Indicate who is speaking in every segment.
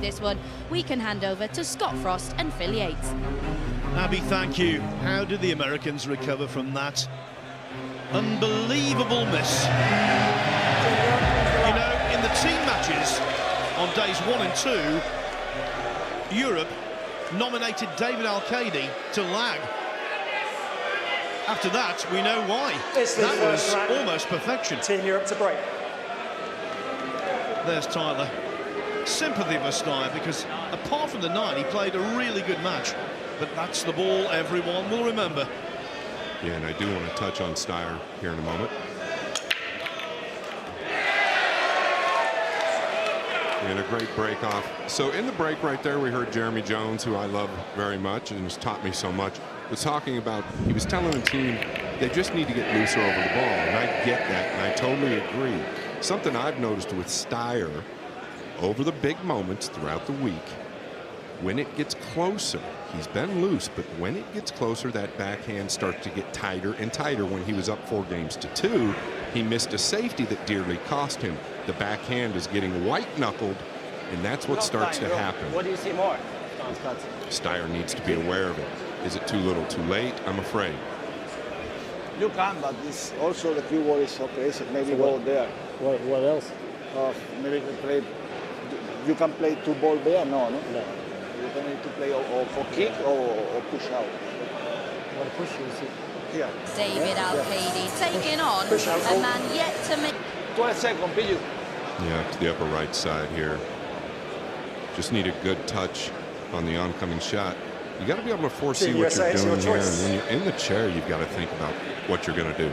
Speaker 1: This one we can hand over to Scott Frost and Phil Yates.
Speaker 2: Abby, thank you. How did the Americans recover from that unbelievable miss? You know, in the team matches on days 1 and 2, Europe nominated David Alcaide to lag. After that, we know why. That was almost perfection.
Speaker 3: Team Europe to break.
Speaker 2: There's Tyler. Sympathy for Steyer, because apart from the 9, he played a really good match. But that's the ball everyone will remember.
Speaker 4: Yeah, and I do want to touch on Steyer here in a moment. And a great break off. So in the break right there, we heard Jeremy Jones, who I love very much and has taught me so much, was talking about, he was telling the team they just need to get looser over the ball. And I get that, and I totally agree. Something I've noticed with Steyer over the big moments throughout the week, when it gets closer, he's been loose, but when it gets closer, that backhand starts to get tighter and tighter. When he was up 4-2, he missed a safety that dearly cost him. The backhand is getting white-knuckled, and that's what starts to happen.
Speaker 3: What do you see more?
Speaker 4: Steyer needs to be aware of it. Is it too little, too late? I'm afraid.
Speaker 5: You can, but it's also the cue ball is okay, so maybe go there.
Speaker 6: What else?
Speaker 5: Maybe you can play 2 ball there? No.
Speaker 6: No.
Speaker 5: You can need to play or kick or push out.
Speaker 6: What push you see?
Speaker 5: Here.
Speaker 1: David Alcaide taking on a man yet to make.
Speaker 5: 12 seconds, Billy.
Speaker 4: Yeah, to the upper right side here. Just need a good touch on the oncoming shot. You got to be able to foresee what you're doing here. And when you're in the chair, you've got to think about what you're going to do.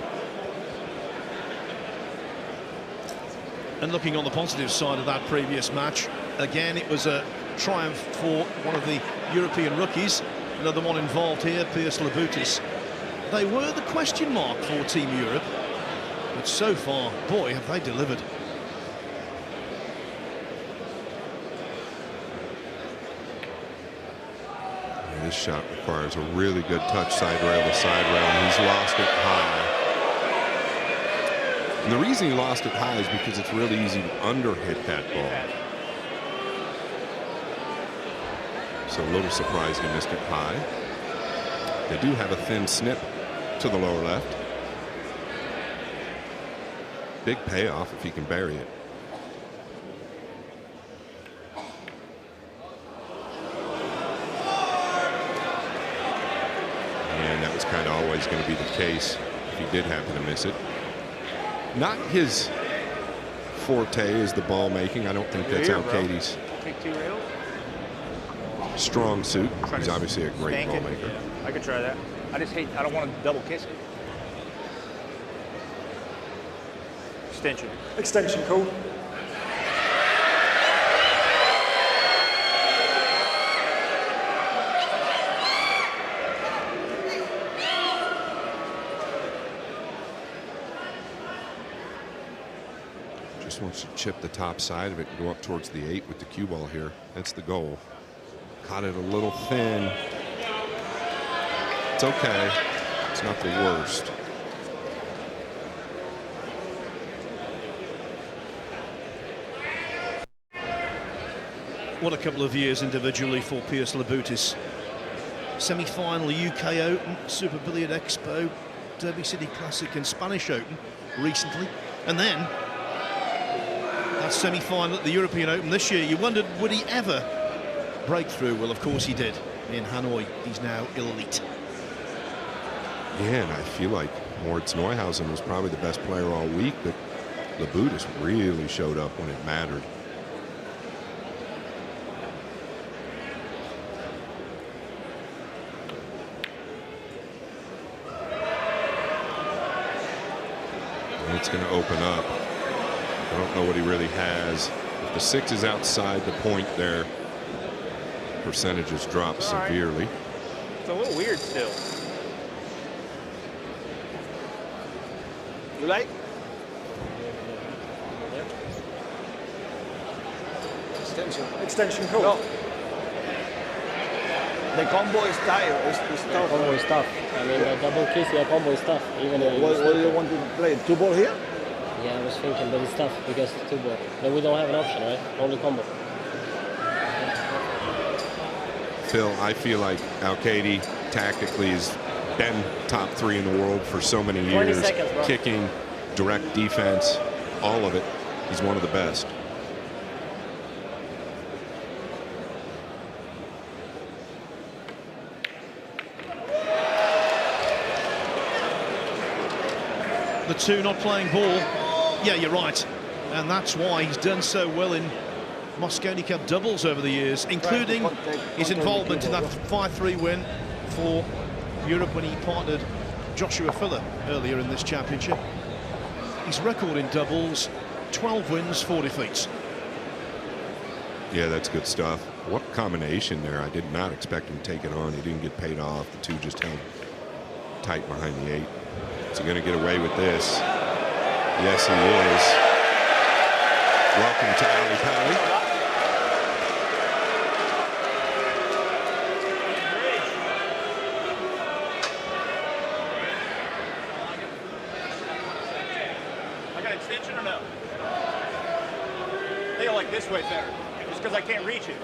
Speaker 2: And looking on the positive side of that previous match, again, it was a triumph for one of the European rookies. Another one involved here, Piers Labutis. They were the question mark for Team Europe, but so far, boy, have they delivered.
Speaker 4: Yeah, this shot requires a really good touch, side rail to side rail, and he's lost it high. And the reason he lost it high is because it's really easy to underhit that ball. So a little surprised he missed it high. They do have a thin snip to the lower left. Big payoff if he can bury it. And that was kind of always going to be the case if he did happen to miss it. Not his forte is the ball making. I don't think that's Alcaide's strong suit. He's obviously a great ball maker.
Speaker 3: I could try that. I don't want to double kiss it. Extension. Extension, cool.
Speaker 4: Just wants to chip the top side of it and go up towards the 8 with the cue ball here. That's the goal. Caught it a little thin. It's okay. It's not the worst.
Speaker 2: What a couple of years individually for Piers Labutis. Semi-final UK Open, Super Billiard Expo, Derby City Classic and Spanish Open recently. And then that semi-final at the European Open this year. You wondered, would he ever break through? Well, of course he did. In Hanoi, he's now elite.
Speaker 4: Yeah, and I feel like Moritz Neuhausen was probably the best player all week, but Labutis really showed up when it mattered. And it's going to open up. I don't know what he really has. If the 6 is outside the point there, percentages drop severely.
Speaker 3: It's a little weird still.
Speaker 5: You like? Extension.
Speaker 3: Extension, cool.
Speaker 5: No. The combo is tight. It's tough.
Speaker 6: Combo is tough. I mean, the double kiss, yeah, combo is tough. Even
Speaker 5: What do you want to play? 2 ball here?
Speaker 6: Yeah, I was thinking, but it's tough because it's 2 ball. But we don't have an option, right? Only combo.
Speaker 4: Phil, I feel like Alcaide tactically has been top 3 in the world for so many
Speaker 6: 20
Speaker 4: years.
Speaker 6: seconds, bro.
Speaker 4: Kicking, direct defense, all of it. He's one of the best.
Speaker 2: The two not playing ball. Yeah, you're right. And that's why he's done so well in Mosconi Cup doubles over the years, including his involvement in that 5-3 win for Europe when he partnered Joshua Fuller earlier in this championship. His record in doubles, 12 wins, 4 defeats.
Speaker 4: Yeah, that's good stuff. What combination there. I did not expect him to take it on. He didn't get paid off. The two just held tight behind the 8. Is he going to get away with this? Yes, he is. Welcome to Alcaide.
Speaker 3: I got extension or no? I think I like this way better, just because I can't reach it.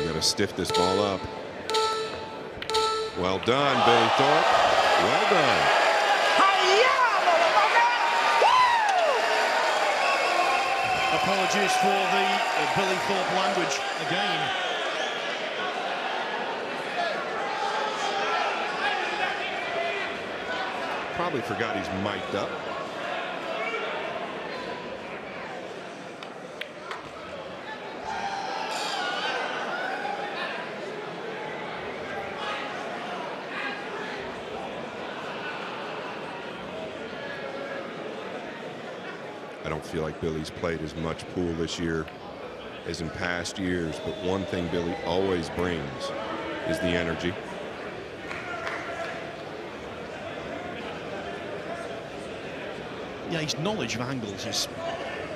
Speaker 4: You got to stiff this ball up. Well done, Billy Thorpe. Well done.
Speaker 2: Apologies for the Billy Thorpe language again.
Speaker 4: Probably forgot he's mic'd up. I don't feel like Billy's played as much pool this year as in past years, but one thing Billy always brings is the energy.
Speaker 2: Yeah, his knowledge of angles is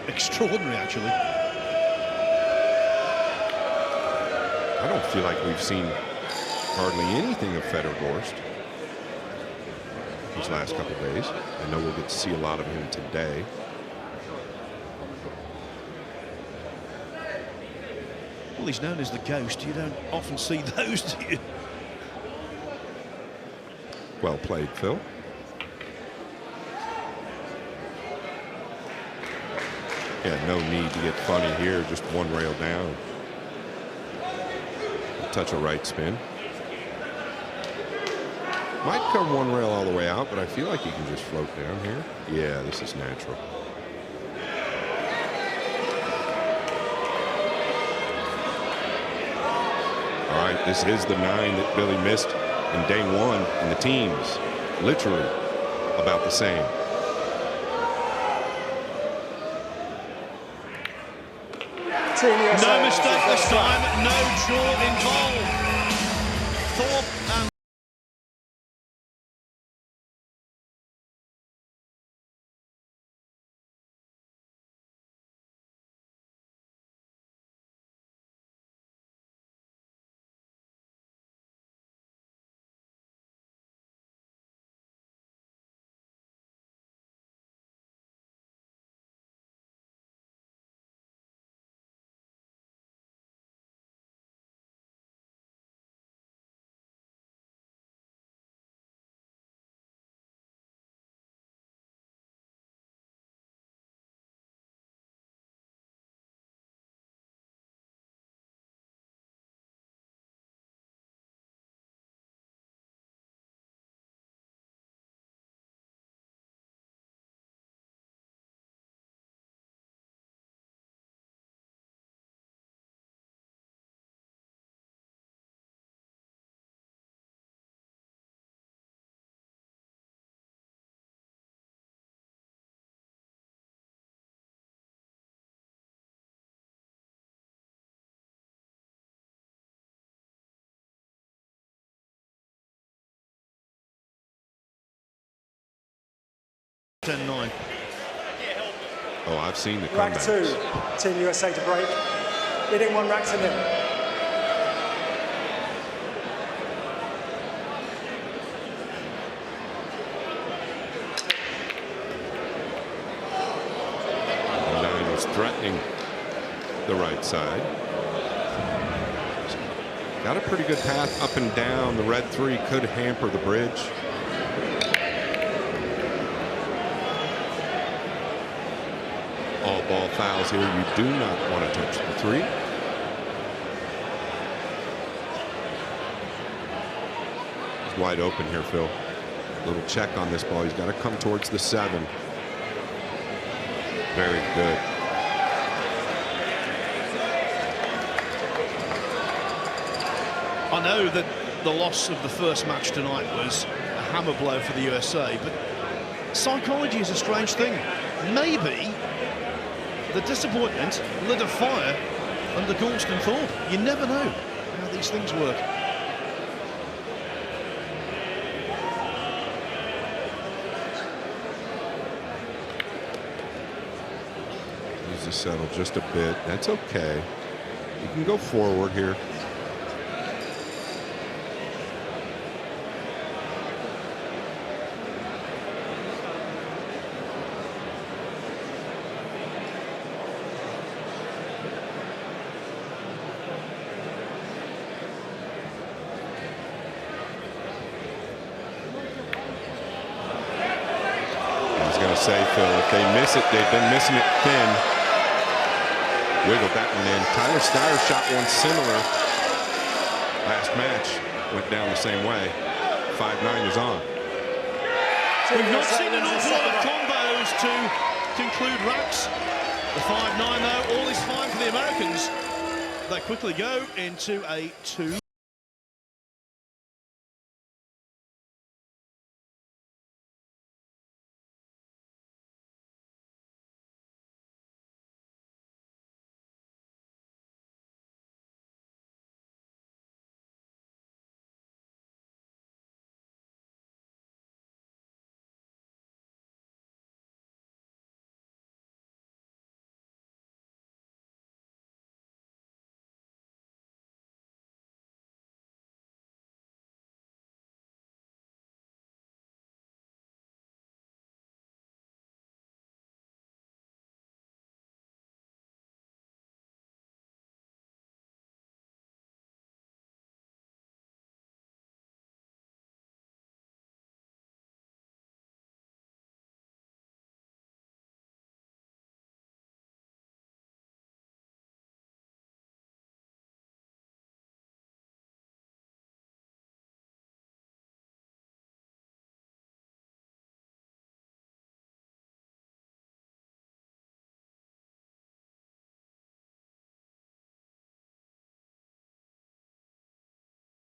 Speaker 2: extraordinary, actually.
Speaker 4: I don't feel like we've seen hardly anything of Fedor Gorst these last couple of days. I know we'll get to see a lot of him today.
Speaker 2: Well, he's known as the Ghost. You don't often see those, do you?
Speaker 4: Well played, Phil. Yeah, no need to get funny here. Just one rail down. A touch of right spin. Might come one rail all the way out, but I feel like he can just float down here. Yeah, this is natural. All right, this is the 9 that Billy missed in day 1, and the team's literally about the same.
Speaker 2: No mistake this time, no draw involved. Thorpe and .9.
Speaker 4: Oh, I've seen the
Speaker 7: Rack
Speaker 4: comebacks.
Speaker 7: 2, Team USA to break. Leading 1 rack to nil.
Speaker 4: threatening the right side. Got a pretty good path up and down. The red 3 could hamper the bridge. All ball fouls here. You do not want to touch the 3. He's wide open here, Phil. Little check on this ball. He's got to come towards the 7. Very good.
Speaker 2: I know that the loss of the first match tonight was a hammer blow for the USA, but psychology is a strange thing. Maybe the disappointment lit a fire under Gorst and Thorpe. You never know how these things work.
Speaker 4: Needs to settle just a bit. That's okay. You can go forward here. Say, Phil, if they miss it, they've been missing it thin. Wiggled that one in. Tyler Steyer shot one similar last match, went down the same way. 5-9 is on.
Speaker 2: We've not seen an awful lot of combos to conclude racks. The 5-9 though, all is fine for the Americans. They quickly go into a 2.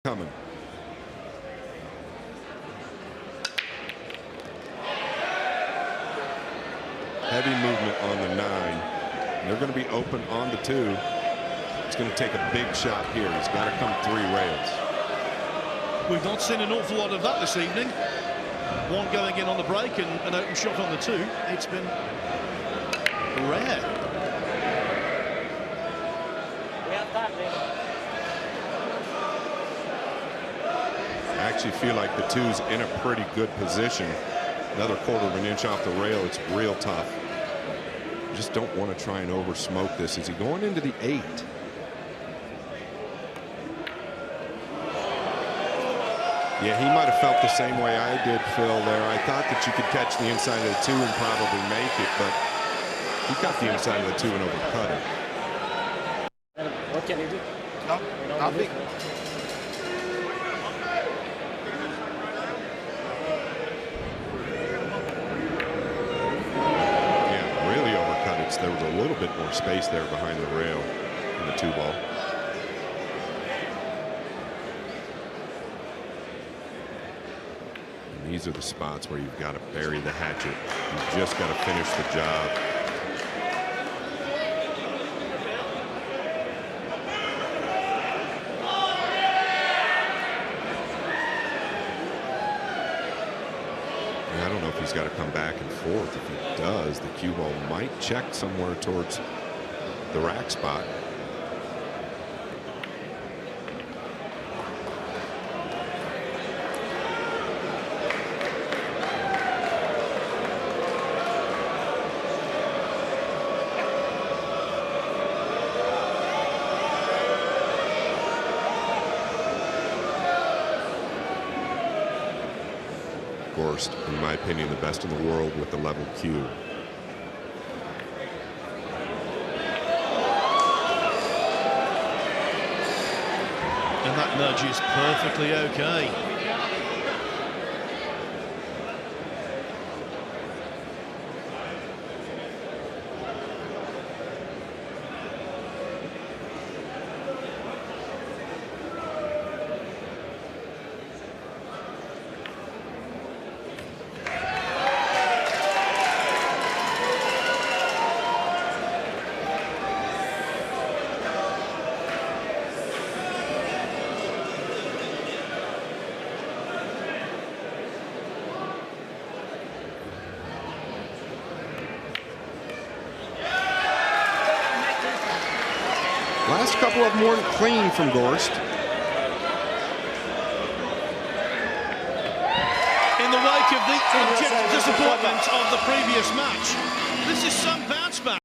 Speaker 4: Coming. Heavy movement on the 9. They're going to be open on the 2. It's going to take a big shot here. He's got to come 3 rails.
Speaker 2: We've not seen an awful lot of that this evening. One going in on the break and an open shot on the 2. It's been rare.
Speaker 4: I actually feel like the 2's in a pretty good position. Another 1/4 of an inch off the rail. It's real tough. Just don't want to try and over smoke this. Is he going into the 8? Yeah, he might have felt the same way I did, Phil, there. I thought that you could catch the inside of the 2 and probably make it, but he got the inside of the 2 and overcut it.
Speaker 6: What can he do?
Speaker 5: No, nothing.
Speaker 4: There was a little bit more space there behind the rail in the 2 ball. And these are the spots where you've got to bury the hatchet. You've just got to finish the job. I don't know if he's got to come back and forth. If he does, the cue ball might check somewhere towards the rack spot. Gorst, in my opinion, the best in the world with the level Q.
Speaker 2: And that nudge is perfectly okay.
Speaker 4: Last couple of them weren't clean from Gorst.
Speaker 2: In the wake of the abject disappointment of the previous match, this is some bounce back.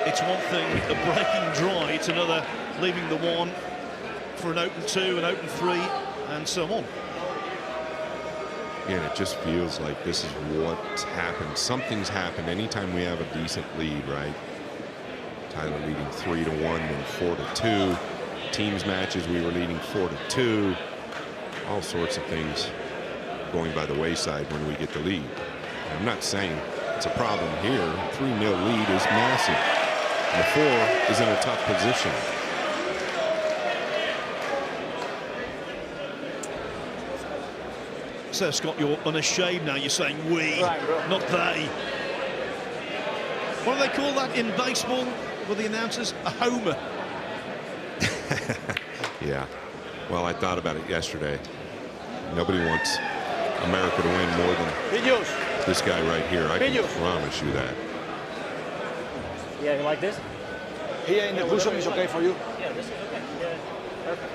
Speaker 2: It's one thing a breaking draw, it's another leaving the one for an open 2, an open 3, and so on.
Speaker 4: And it just feels like this is what's happened. Something's happened anytime we have a decent lead, right? Tyler leading 3-1, then 4-2. Teams matches, we were leading 4-2. All sorts of things going by the wayside when we get the lead. I'm not saying it's a problem here. A 3-0 lead is massive. The 4 is in a tough position.
Speaker 2: So, Scott, you're unashamed now. You're saying we,
Speaker 6: Right, bro.
Speaker 2: not they. What do they call that in baseball with the announcers? A homer.
Speaker 4: Yeah. Well, I thought about it yesterday. Nobody wants America to win more than this guy right here. I can promise you that.
Speaker 6: Yeah, you like this?
Speaker 5: Here in the cushion is okay for you?
Speaker 6: Yeah, this is okay. Yeah, perfect.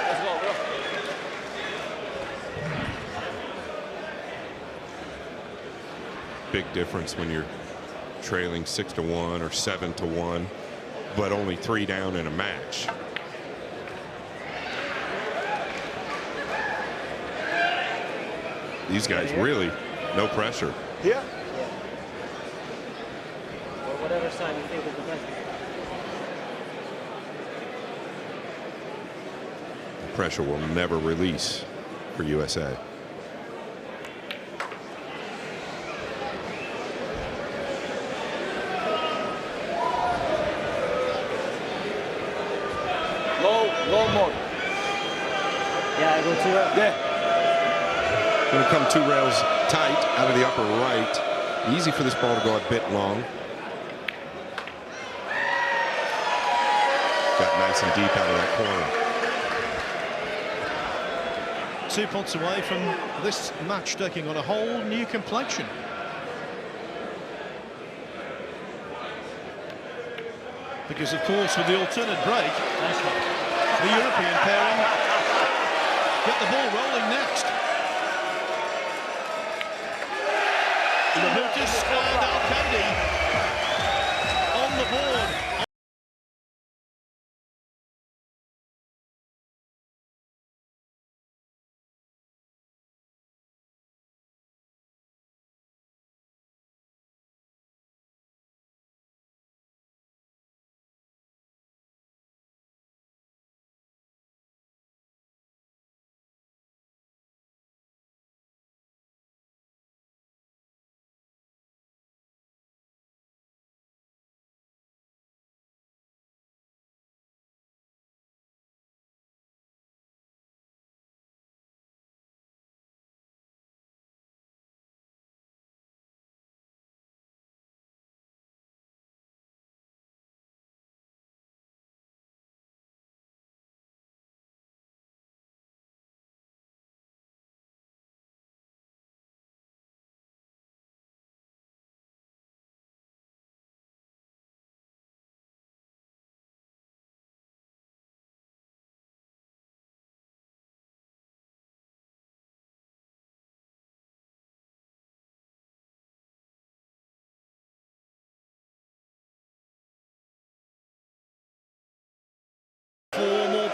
Speaker 6: Let's go, bro.
Speaker 4: Big difference when you're trailing 6-1 or 7-1, but only 3 down in a match. These guys really, no pressure.
Speaker 5: Here?
Speaker 6: Yeah. Or whatever side you think is the best.
Speaker 4: Pressure will never release for USA.
Speaker 5: Go more.
Speaker 6: Yeah, I go to it.
Speaker 5: Yeah.
Speaker 4: Going to come 2 rails tight out of the upper right. Easy for this ball to go a bit long. Got nice and deep out of that corner.
Speaker 2: 2 points away from this match taking on a whole new complexion. Because, of course, with the alternate break, the European pairing get the ball rolling next. Labutis and Alcaide on the board.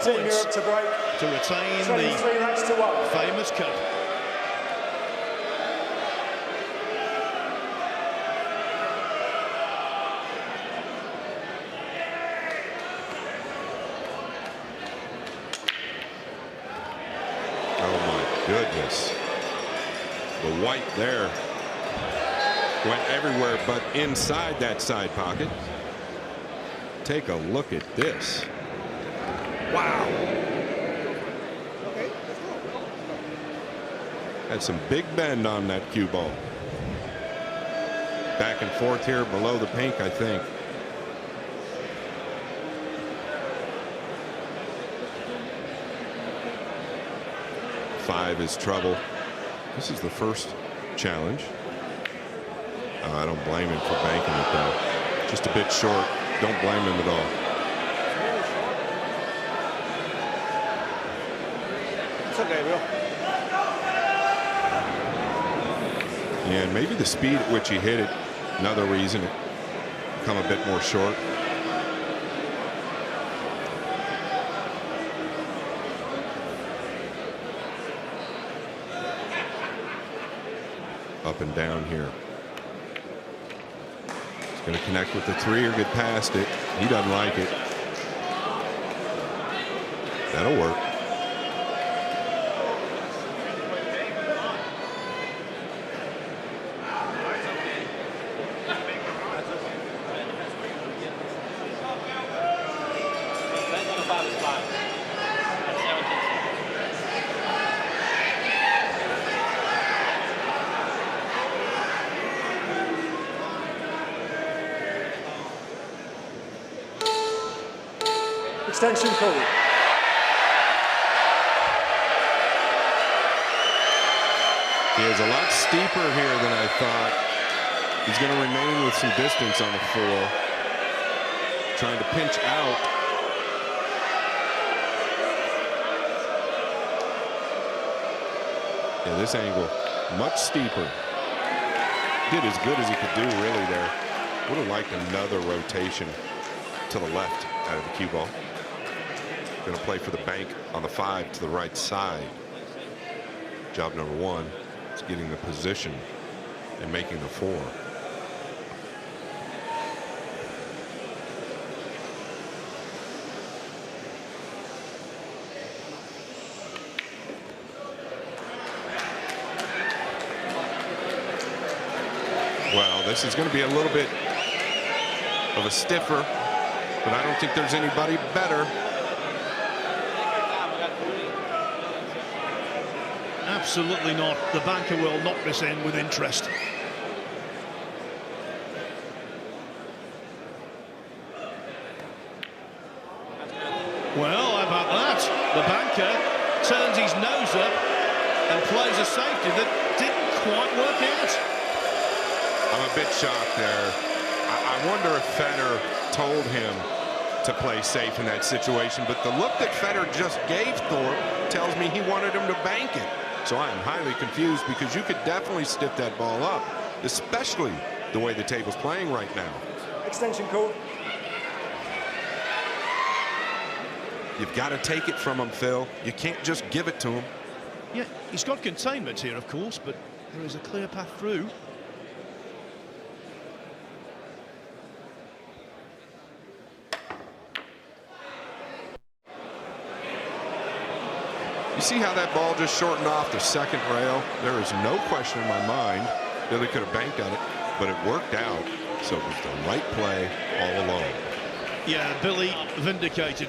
Speaker 7: team, you're
Speaker 2: points
Speaker 7: up to break.
Speaker 2: to retain
Speaker 7: 23
Speaker 2: the
Speaker 7: racks to 1.
Speaker 2: famous cup.
Speaker 4: Oh my goodness. The white there went everywhere but inside that side pocket. Take a look at this. Wow. Had some big bend on that cue ball. Back and forth here below the pink, I think. Five is trouble. This is the first challenge. I don't blame him for banking it though. Just a bit short. Don't blame him at all.
Speaker 5: It's okay, bro.
Speaker 4: Yeah, and maybe the speed at which he hit it, another reason it come a bit more short. Up and down here. He's going to connect with the three or get past it. He doesn't like it. That'll work.
Speaker 7: Extension call.
Speaker 4: He is a lot steeper here than I thought. He's going to remain with some distance on the four. Trying to pinch out. Yeah, this angle much steeper. Did as good as he could do really there. Would have liked another rotation to the left out of the cue ball. Going to play for the bank on the 5 to the right side. Job number 1 is getting the position and making the 4. Well, this is going to be a little bit of a stiffer, but I don't think there's anybody better.
Speaker 2: Absolutely not. The banker will knock this in with interest. Well, how about that? The banker turns his nose up and plays a safety that didn't quite work out.
Speaker 4: I'm a bit shocked there. I wonder if Federer told him to play safe in that situation, but the look that Federer just gave Thorpe tells me he wanted him to bank it. So I am highly confused because you could definitely stiff that ball up, especially the way the table's playing right now.
Speaker 7: Extension call.
Speaker 4: You've got to take it from him, Phil. You can't just give it to him.
Speaker 2: Yeah, he's got containment here, of course, but there is a clear path through.
Speaker 4: You see how that ball just shortened off the second rail? There is no question in my mind that they could have banked on it, but it worked out. So it was the right play all along.
Speaker 2: Yeah, Billy vindicated.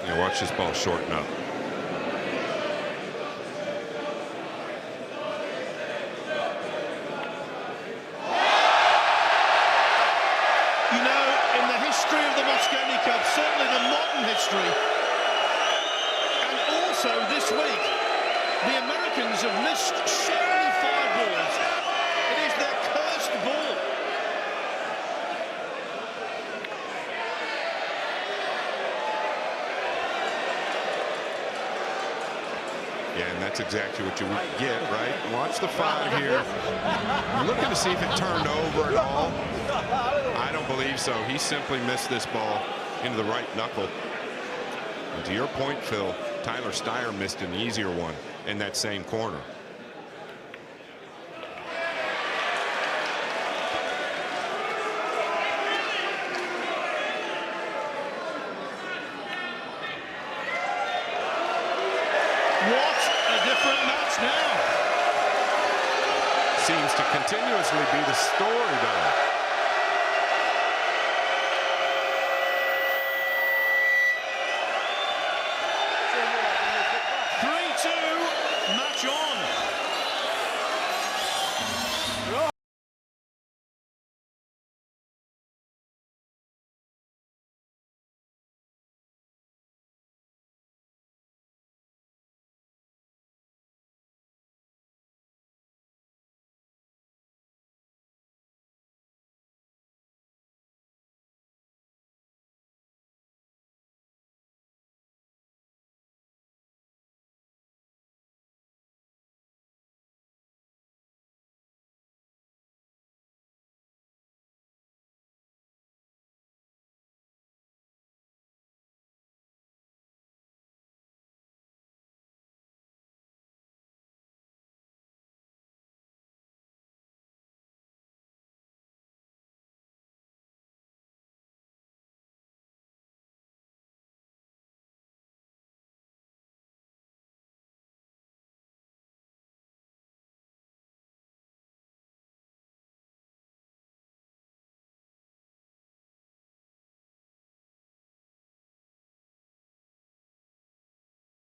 Speaker 4: Now watch this ball shorten up.
Speaker 2: You know, in the history of the Mosconi Cup, certainly the modern history, and also this week, the Americans have missed 75 balls. It is their cursed ball.
Speaker 4: Yeah, and that's exactly what you would get, right? Watch the 5 here. Looking to see if it turned over at all. I don't believe so. He simply missed this ball into the right knuckle. And to your point, Phil, Tyler Steyer missed an easier one in that same corner. Seems to continuously be the story, though.
Speaker 2: Match on.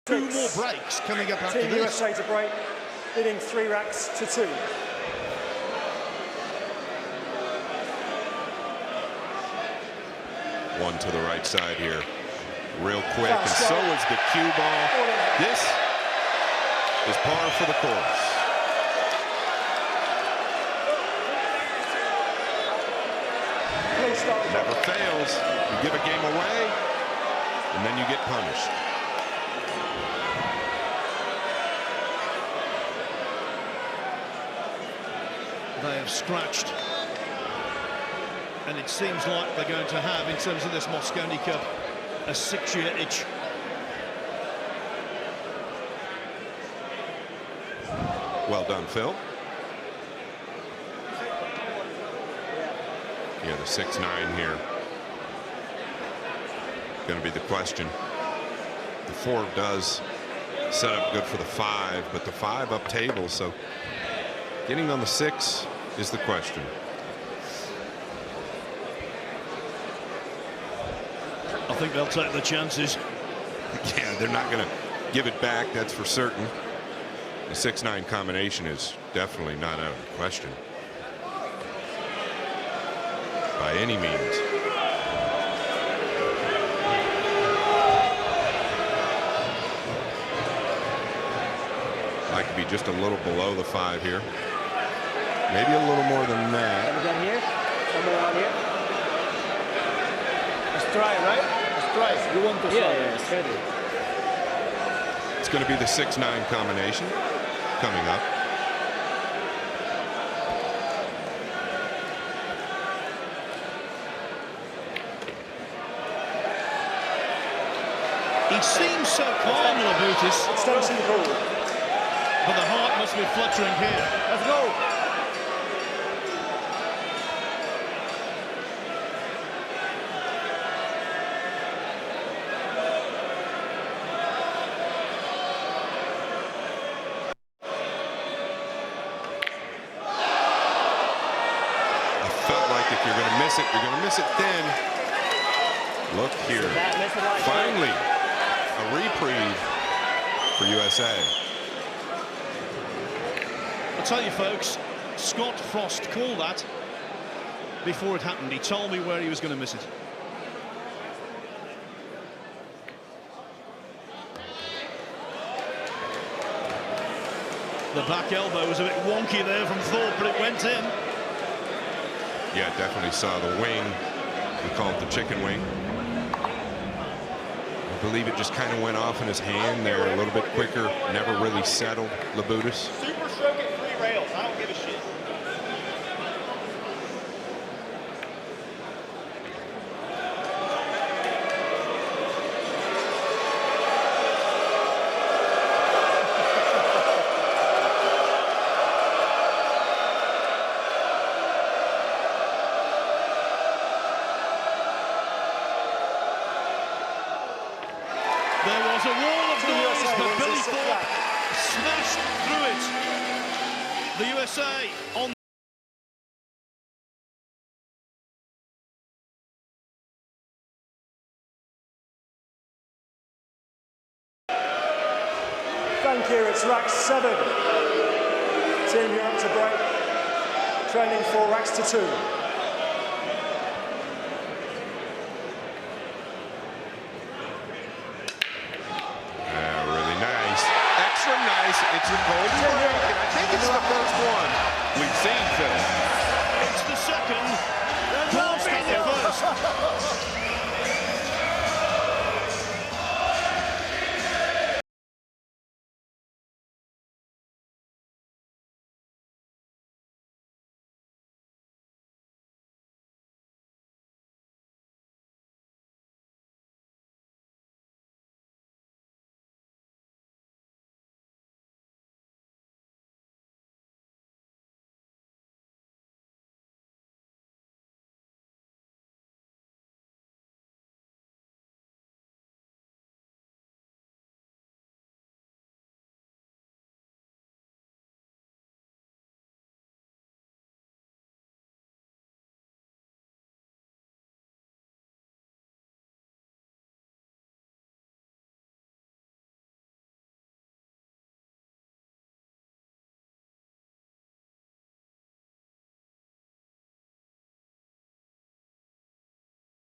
Speaker 2: Two more breaks coming up after
Speaker 7: Team
Speaker 2: this.
Speaker 7: USA to break, leading 3 racks to 2.
Speaker 4: One to the right side here. Real quick, and so is the cue ball. This is par for the course. Never fails. You give a game away, and then you get punished.
Speaker 2: They have scratched, and it seems like they're going to have, in terms of this Mosconi Cup, a 6-year itch.
Speaker 4: Well done, Phil. Yeah, the 6-9 here. Going to be the question. The 4 does set up good for the 5, but the 5 up table, so getting on the 6 is the question.
Speaker 2: I think they'll take the chances.
Speaker 4: Yeah, they're not going to give it back, that's for certain. The 6-9 combination is definitely not out of the question by any means. Like to be just a little below the 5 here. Maybe a little more than that.
Speaker 6: Down here? Somewhere around here?
Speaker 5: Let's try, right? Let's try. You want to try?
Speaker 6: Yeah, it's ready.
Speaker 4: It's going to be the 6-9 combination coming up.
Speaker 2: He seems so calm, Labutis.
Speaker 7: Extension call.
Speaker 2: But the heart must be fluttering here.
Speaker 7: Let's go.
Speaker 4: I felt like if you're going to miss it, you're going to miss it thin. Look here. Finally, a reprieve for USA.
Speaker 2: I'll tell you, folks, Scott Frost called that before it happened. He told me where he was going to miss it. The back elbow was a bit wonky there from Thorpe, but it went in.
Speaker 4: Yeah, definitely saw the wing. We call it the chicken wing. believe it just kind of went off in his hand there a little bit quicker, never really settled, Labutis.
Speaker 3: Super stroke at 3 rails. I don't give a shit.
Speaker 2: There was a wall of noise, but Billy Thorpe smashed through it. The USA on.
Speaker 7: Thank you. It's rack 7. Team Europe to break. Training 4 racks to 2.
Speaker 4: Really nice. Extra nice. It's a golden break, and I think it's the first one we've seen, Phil.
Speaker 2: It's the second. Gorst got the first.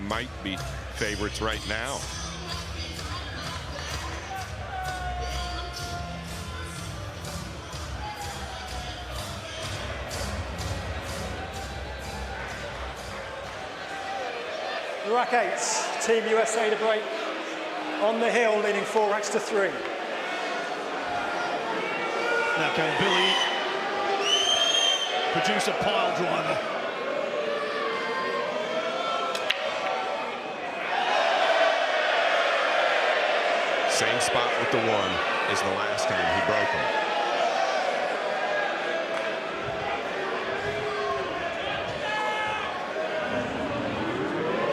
Speaker 4: Might be favorites right now.
Speaker 7: Rack 8. Team USA to break. On the hill, leading 4 racks to 3.
Speaker 2: Now can Billy produce a pile driver?
Speaker 4: Same spot with the 1 as the last time he broke them.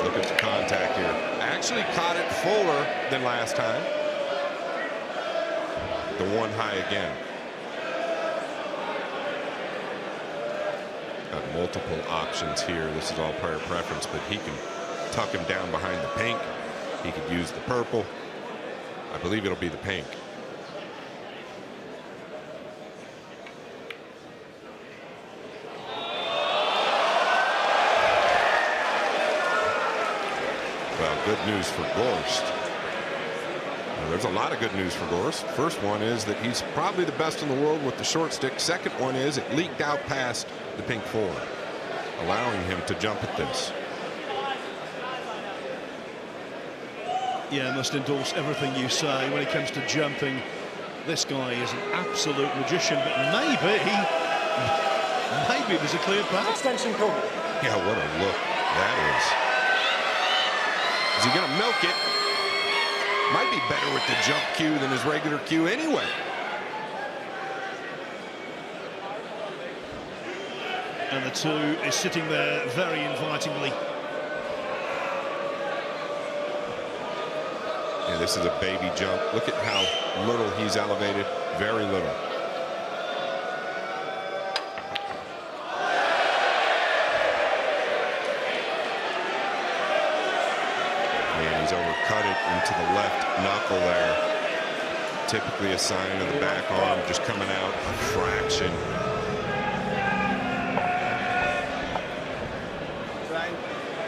Speaker 4: Look at the contact here. Actually caught it fuller than last time. The 1 high again. Got multiple options here. This is all player preference, but he can tuck him down behind the pink. He could use the purple. I believe it'll be the pink. Well, good news for Gorst. Now, there's a lot of good news for Gorst. First one is that he's probably the best in the world with the short stick. Second one is it leaked out past the pink 4, allowing him to jump at this.
Speaker 2: Yeah, I must endorse everything you say when it comes to jumping. This guy is an absolute magician, but maybe there's a clear path.
Speaker 7: Extension call.
Speaker 4: Yeah, what a look that is. Is he going to milk it? Might be better with the jump cue than his regular cue anyway.
Speaker 2: And the 2 is sitting there very invitingly.
Speaker 4: Yeah, this is a baby jump. Look at how little he's elevated. Very little. Man, he's overcut it into the left knuckle there. Typically a sign of the back arm just coming out a fraction.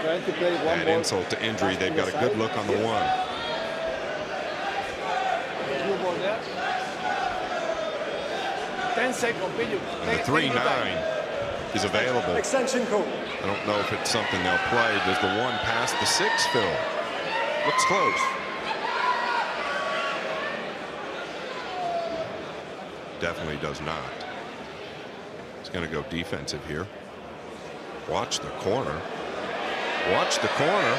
Speaker 5: Trying to play one
Speaker 4: Add
Speaker 5: ball.
Speaker 4: insult to injury. They've got a good look on the 1.
Speaker 5: Ball there. 10 seconds, Billy.
Speaker 4: And the 3-9 is available.
Speaker 7: Extension call.
Speaker 4: I don't know if it's something they'll play. Does the 1 pass the 6, Phil? Looks close. Definitely does not. He's going to go defensive here. Watch the corner. Watch the corner.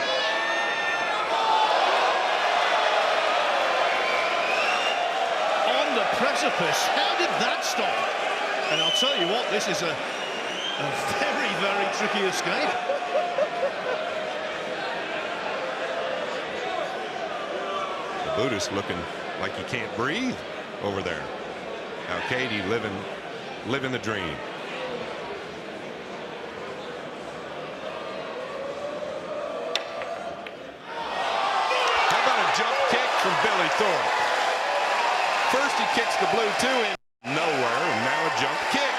Speaker 2: On the precipice. How did that stop? And I'll tell you what, this is a very, very tricky escape.
Speaker 4: The Buddhist looking like he can't breathe over there. Alcaide living the dream. How about a jump kick from Billy Thorpe? First he kicks the blue two in nowhere, and now a jump kick.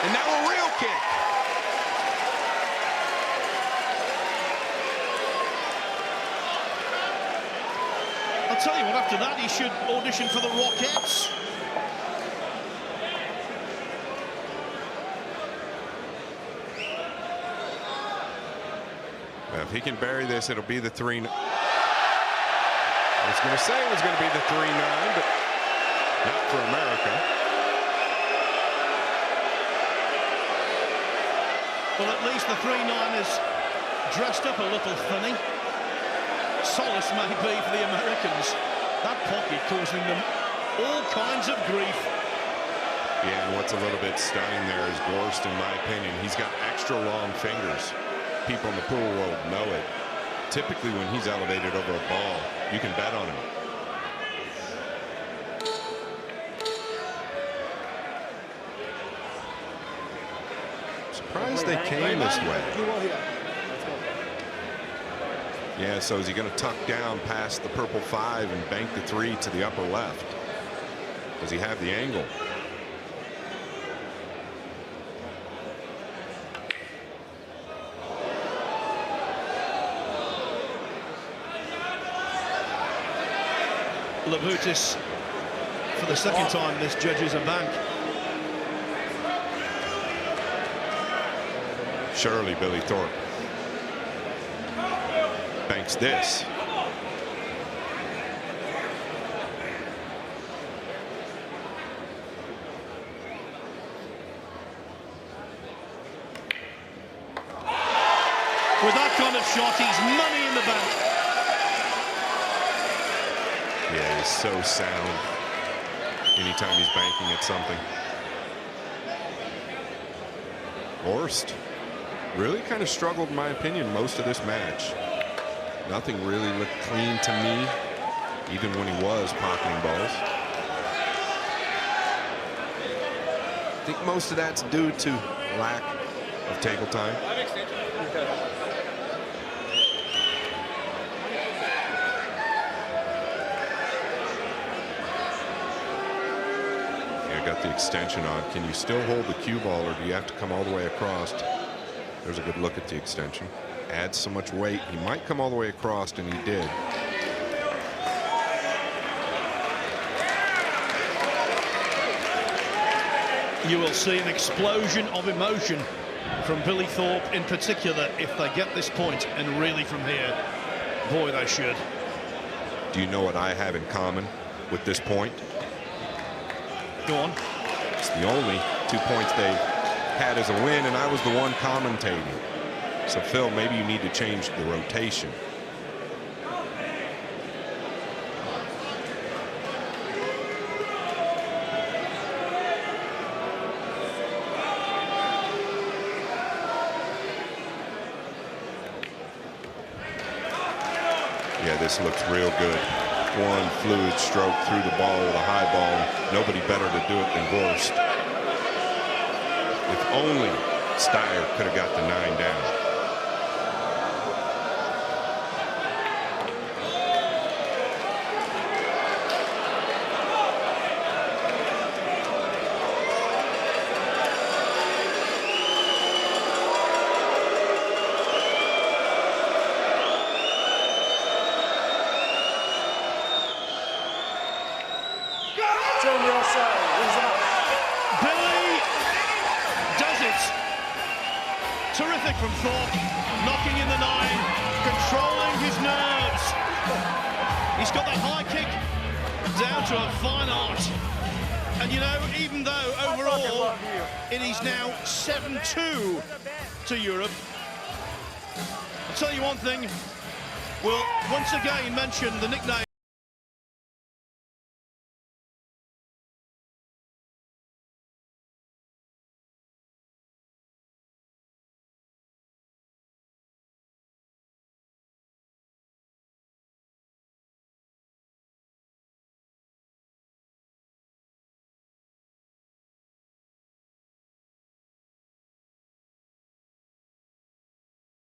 Speaker 4: And now a real kick.
Speaker 2: I'll tell you what, after that he should audition for the Rockettes.
Speaker 4: Well, if he can bury this, it'll be the 3-9. I was going to say it was going to be the 3-9, but not for America.
Speaker 2: Well, at least the 3-9 is dressed up a little funny. Solace may be for the Americans. That pocket causing them all kinds of grief.
Speaker 4: Yeah, and what's a little bit stunning there is Gorst, in my opinion. He's got extra long fingers. People in the pool world know it. Typically when he's elevated over a ball, you can bet on him. Surprised they came this way. Yeah, so is he going to tuck down past the purple 5 and bank the 3 to the upper left? Does he have the angle?
Speaker 2: Labutis, for the second time, this judges a bank.
Speaker 4: Surely Billy Thorpe banks this.
Speaker 2: With that kind of shot, he's money in the bank.
Speaker 4: Yeah, he's so sound anytime he's banking at something. Gorst really kind of struggled, in my opinion, most of this match. Nothing really looked clean to me, even when he was pocketing balls. I think most of that's due to lack of table time. Got the extension on. Can you still hold the cue ball, or do you have to come all the way across? There's a good look at the extension. Adds so much weight. He might come all the way across, and he did.
Speaker 2: You will see an explosion of emotion from Billy Thorpe in particular if they get this point, and really from here, boy, they should.
Speaker 4: Do you know what I have in common with this point?
Speaker 2: Go on.
Speaker 4: It's the only 2 points they had as a win, and I was the one commentating. So, Phil, maybe you need to change the rotation. Yeah, this looks real good. One fluid stroke through the ball with a high ball. Nobody better to do it than Gorst. If only Steyer could have got the 9 down.
Speaker 2: Billy does it. Terrific from Thorpe, knocking in the 9, controlling his nerves. He's got that high kick down to a fine art. And you know, even though overall it is now 7-2 to Europe, I'll tell you one thing, we'll once again mention the nickname